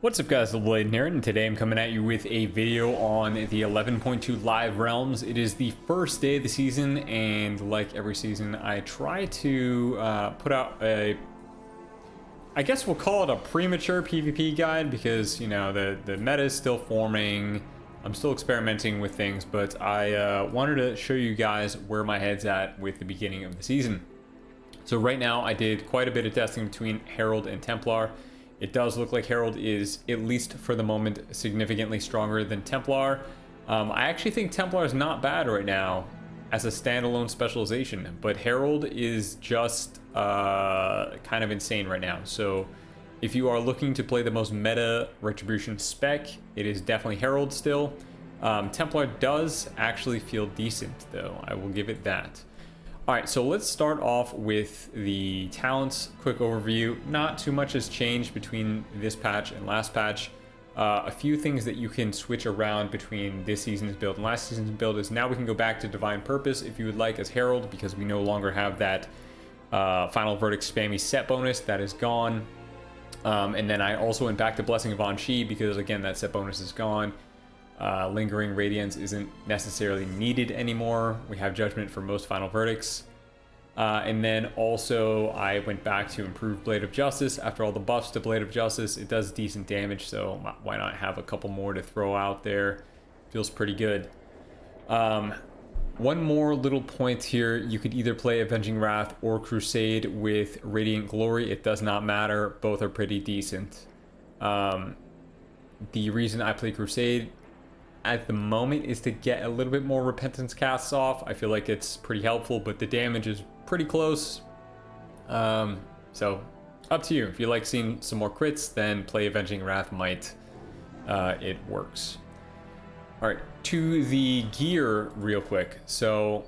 What's up guys, Lvladen here, and today I'm coming at you with a video on the 11.2 live realms. It is the first day of the season, and like every season I try to put out a, I guess we'll call it a premature PvP guide, because you know the meta is still forming. I'm still experimenting with things, but I wanted to show you guys where my head's at with the beginning of the season. So right now I did quite a bit of testing between Herald and Templar. It does look like Herald is, at least for the moment, significantly stronger than Templar. I actually think Templar is not bad right now as a standalone specialization, but Herald is just kind of insane right now. So if you are looking to play the most meta Retribution spec, it is definitely Herald still. Templar does actually feel decent though, I will give it that. Alright, so let's start off with the talents. Quick overview. Not too much has changed between this patch and last patch. A few things that you can switch around between this season's build and last season's build is now we can go back to Divine Purpose if you would like as Herald, because we no longer have that Final Verdict spammy set bonus. That is gone. And then I also went back to Blessing of An-Shee because, again, that set bonus is gone. Lingering Radiance isn't necessarily needed anymore. We have Judgment for most Final Verdicts. And then also I went back to Improved Blade of Justice. After all the buffs to Blade of Justice, it does decent damage, so why not have a couple more to throw out there? Feels pretty good. One more little point here. You could either play Avenging Wrath or Crusade with Radiant Glory. It does not matter. Both are pretty decent. The reason I play Crusade at the moment is to get a little bit more Repentance casts off. I feel like it's pretty helpful, but the damage is pretty close. So up to you. If you like seeing some more crits, then play Avenging Wrath Might. It works. All right, to the gear real quick. So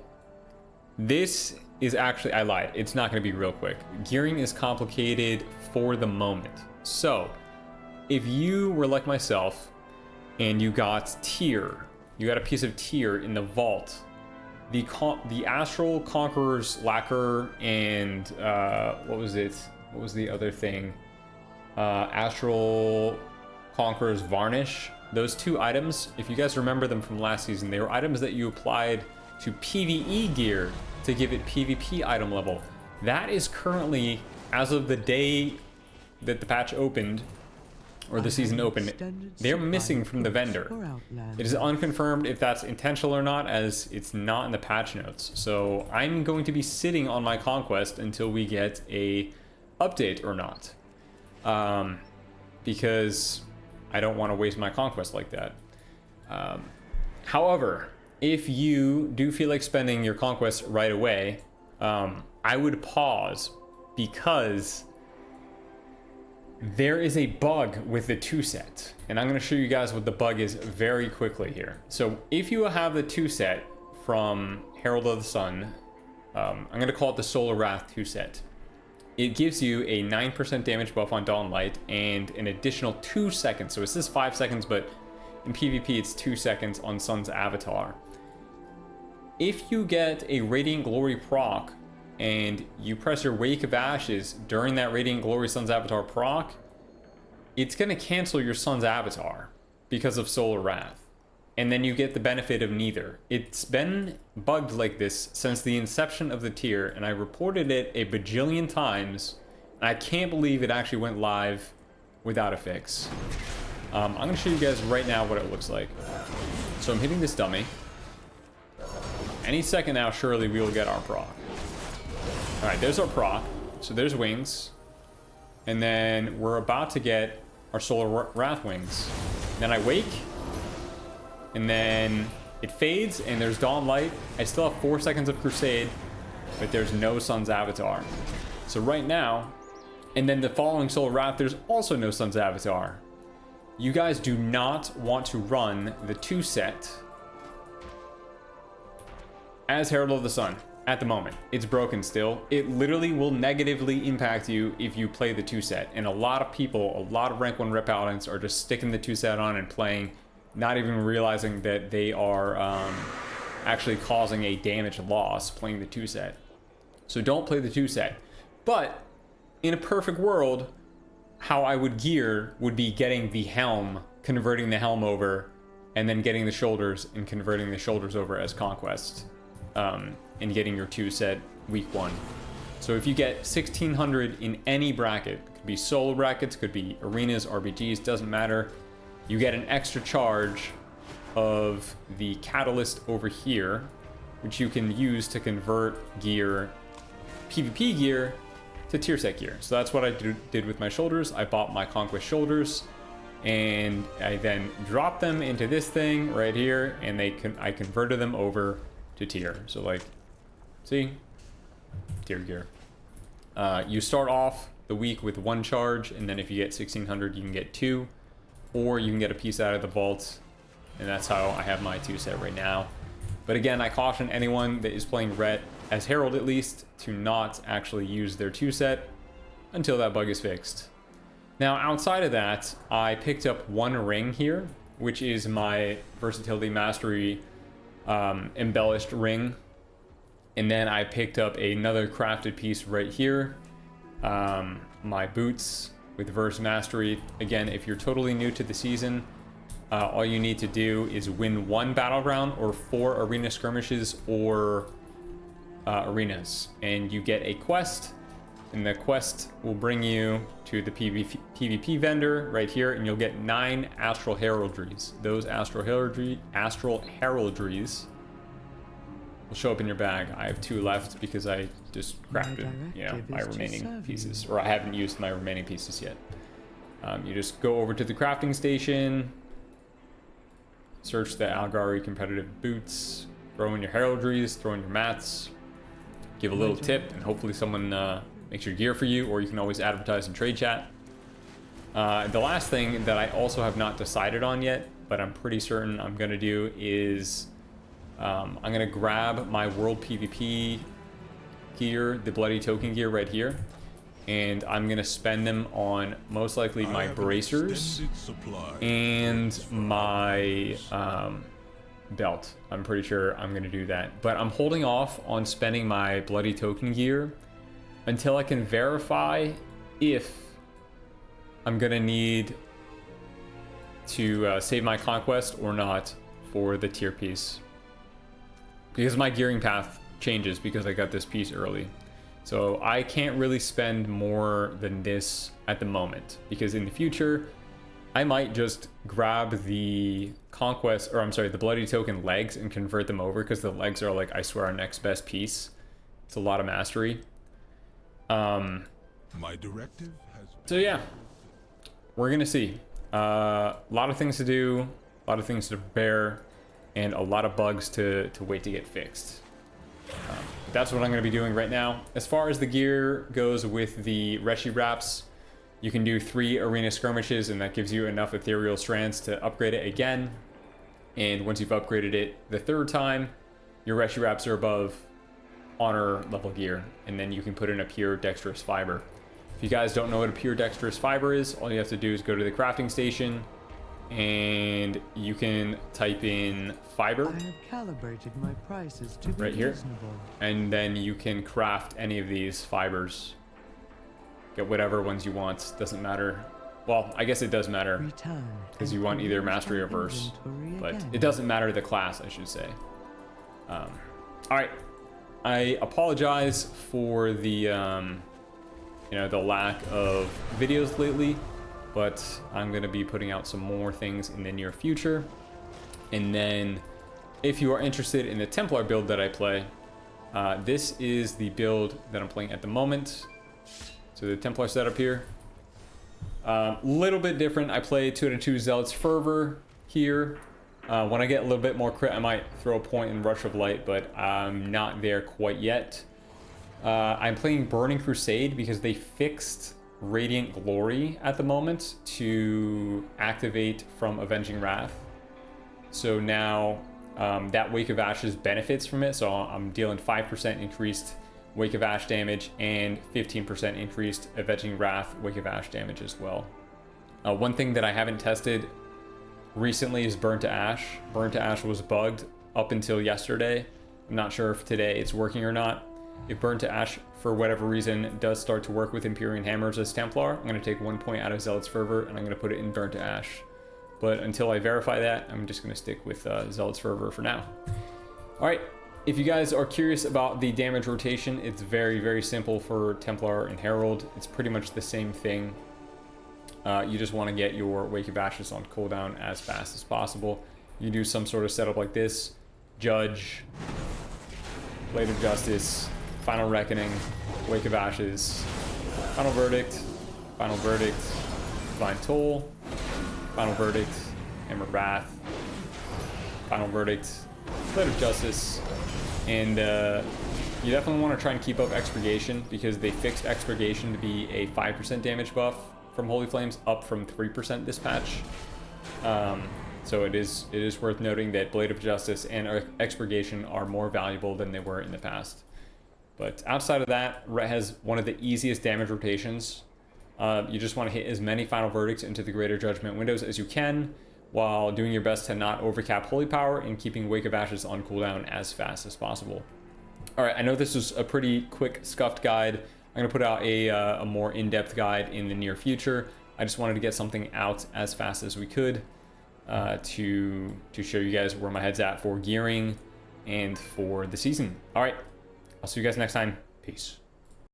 this is actually, I lied. It's not going to be real quick. Gearing is complicated for the moment. So if you were like myself, and you got tier, you got a piece of tier in the vault, the Astral Conqueror's Lacquer and what was it? What was the other thing? Astral Conqueror's Varnish. Those two items, if you guys remember them from last season, they were items that you applied to PvE gear to give it PvP item level. That is currently, as of the day that the patch opened, or the season opened, they're missing from the vendor. It is unconfirmed if that's intentional or not, as it's not in the patch notes. So I'm going to be sitting on my Conquest until we get a update or not, because I don't want to waste my Conquest like that. However, if you do feel like spending your Conquest right away, I would pause, because there is a bug with the 2 set, and I'm going to show you guys what the bug is very quickly here. So if you have the 2 set from Herald of the Sun, I'm going to call it the Solar Wrath 2 set. It gives you a 9% damage buff on Dawn Light and an additional 2 seconds. So it says 5 seconds, but in PvP it's 2 seconds on Sun's Avatar. If you get a Radiant Glory proc, and you press your Wake of Ashes during that Radiant Glory Sun's Avatar proc, it's going to cancel your Sun's Avatar because of Solar Wrath. And then you get the benefit of neither. It's been bugged like this since the inception of the tier, and I reported it a bajillion times, and I can't believe it actually went live without a fix. I'm going to show you guys right now what it looks like. So I'm hitting this dummy. Any second now, surely we will get our proc. Alright, there's our proc. So there's wings. And then we're about to get our Solar Wrath wings. Then I wake. And then it fades, and there's Dawn Light. I still have 4 seconds of Crusade, but there's no Sun's Avatar. So right now, and then the following Solar Wrath, there's also no Sun's Avatar. You guys do not want to run the 2 set as Herald of the Sun. At the moment, it's broken still. It literally will negatively impact you if you play the 2 set. And a lot of people, a lot of rank 1 Rep Paladins are just sticking the 2 set on and playing, not even realizing that they are actually causing a damage loss playing the 2 set. So don't play the 2 set. But in a perfect world, how I would gear would be getting the helm, converting the helm over, and then getting the shoulders and converting the shoulders over as Conquest, and getting your 2 set week 1. So if you get 1600 in any bracket, could be solo brackets, could be arenas, RBGs, doesn't matter, you get an extra charge of the catalyst over here, which you can use to convert gear, PvP gear, to tier set gear. So that's what I did with my shoulders. I bought my Conquest shoulders, and I then dropped them into this thing right here, and I converted them over to tier. So like, see, tier gear. You start off the week with 1 charge, and then if you get 1600, you can get 2, or you can get a piece out of the vault, and that's how I have my 2 set right now. But again, I caution anyone that is playing Ret, as Herald at least, to not actually use their 2 set until that bug is fixed. Now, outside of that, I picked up 1 ring here, which is my Versatility Mastery embellished ring. And then I picked up another crafted piece right here, my boots with Verse Mastery. Again, if you're totally new to the season, all you need to do is win 1 battleground or 4 arena skirmishes or arenas, and you get a quest, and the quest will bring you to the PvP vendor right here, and you'll get 9 astral heraldries. Those astral heraldries will show up in your bag. I have 2 left because I just crafted, my remaining pieces, or I haven't used my remaining pieces yet. You just go over to the crafting station, search the Algari competitive boots, throw in your heraldries, throw in your mats, give a little tip, and hopefully someone makes your gear for you, or you can always advertise in trade chat. The last thing that I also have not decided on yet, but I'm pretty certain I'm going to do is I'm going to grab my World PvP gear, the Bloody Token gear right here, and I'm going to spend them on most likely my bracers and my belt. I'm pretty sure I'm going to do that, but I'm holding off on spending my Bloody Token gear until I can verify if I'm going to need to save my Conquest or not for the tier piece, because my gearing path changes because I got this piece early. So I can't really spend more than this at the moment, because in the future I might just grab the Conquest, or I'm sorry, the Bloody Token legs and convert them over, because the legs are like, I swear, our next best piece. It's a lot of mastery. My directive has... So yeah, we're gonna see. A lot of things to do, a lot of things to prepare, and a lot of bugs to wait to get fixed. That's what I'm going to be doing right now. As far as the gear goes with the Reshi Wraps, you can do 3 arena skirmishes, and that gives you enough ethereal strands to upgrade it again. And once you've upgraded it the 3rd time, your Reshi Wraps are above honor level gear, and then you can put in a pure dexterous fiber. If you guys don't know what a pure dexterous fiber is, all you have to do is go to the crafting station, and you can type in fiber. I have calibrated my prices to be right here, reasonable. and then you can craft any of these fibers. Get whatever ones you want, doesn't matter. Well, I guess it does matter, because you want either mastery or verse, but it doesn't matter the class, I should say. All right, I apologize for the the lack of videos lately, but I'm going to be putting out some more things in the near future. And then if you are interested in the Templar build that I play, this is the build that I'm playing at the moment. So the Templar setup here, little bit different. I play 2-2 Zealot's Fervor here. When I get a little bit more crit, I might throw a point in Rush of Light, but I'm not there quite yet. I'm playing Burning Crusade because they fixed Radiant Glory at the moment to activate from Avenging Wrath. So now that Wake of Ashes benefits from it. So I'm dealing 5% increased Wake of Ash damage and 15% increased Avenging Wrath Wake of Ash damage as well. One thing that I haven't tested recently is Burn to Ash. Burn to Ash was bugged up until yesterday. I'm not sure if today it's working or not. If Burn to Ash, for whatever reason, does start to work with Empyrean Hammers as Templar, I'm going to take 1 point out of Zealot's Fervor, and I'm going to put it in Burn to Ash. But until I verify that, I'm just going to stick with Zealot's Fervor for now. Alright, if you guys are curious about the damage rotation, it's very, very simple for Templar and Herald. It's pretty much the same thing. You just want to get your Wake of Ashes on cooldown as fast as possible. You do some sort of setup like this: Judge, Blade of Justice, Final Reckoning, Wake of Ashes, Final Verdict, Divine Toll, Final Verdict, Hammer Wrath, Final Verdict, Blade of Justice, and you definitely want to try and keep up Expurgation, because they fixed Expurgation to be a 5% damage buff from Holy Flames, up from 3% this patch. So it is worth noting that Blade of Justice and Expurgation are more valuable than they were in the past. But outside of that, Ret has one of the easiest damage rotations. You just want to hit as many Final Verdicts into the Greater Judgment windows as you can, while doing your best to not overcap Holy Power and keeping Wake of Ashes on cooldown as fast as possible. Alright, I know this was a pretty quick, scuffed guide. I'm going to put out a more in-depth guide in the near future. I just wanted to get something out as fast as we could to show you guys where my head's at for gearing and for the season. Alright, I'll see you guys next time. Peace.